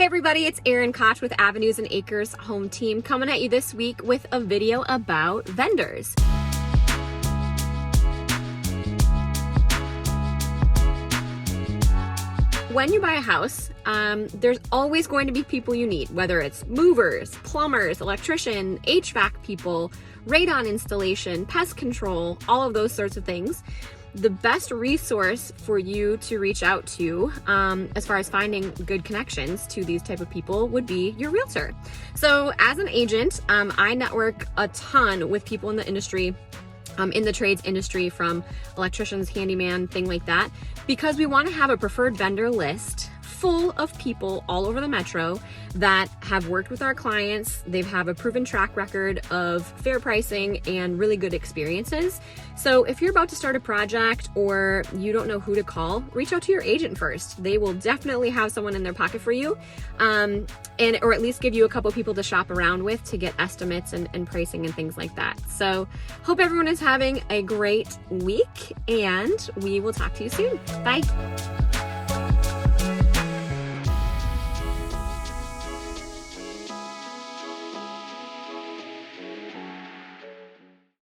Hey everybody, it's Erin Koch with Avenues and Acres Home Team coming at you this week with a video about vendors. When you buy a house, there's always going to be people you need, whether it's movers, plumbers, electrician, HVAC people, radon installation, pest control, all of those sorts of things. The best resource for you to reach out to as far as finding good connections to these type of people would be your realtor. So as an agent, I network a ton with people in the industry, in the trades industry, from electricians, handyman, thing like that, because we want to have a preferred vendor list full of people all over the metro that have worked with our clients. They have a proven track record of fair pricing and really good experiences. So if you're about to start a project or you don't know who to call, reach out to your agent first. They will definitely have someone in their pocket for you, or at least give you a couple people to shop around with to get estimates and pricing and things like that. So hope everyone is having a great week, and we will talk to you soon. Bye.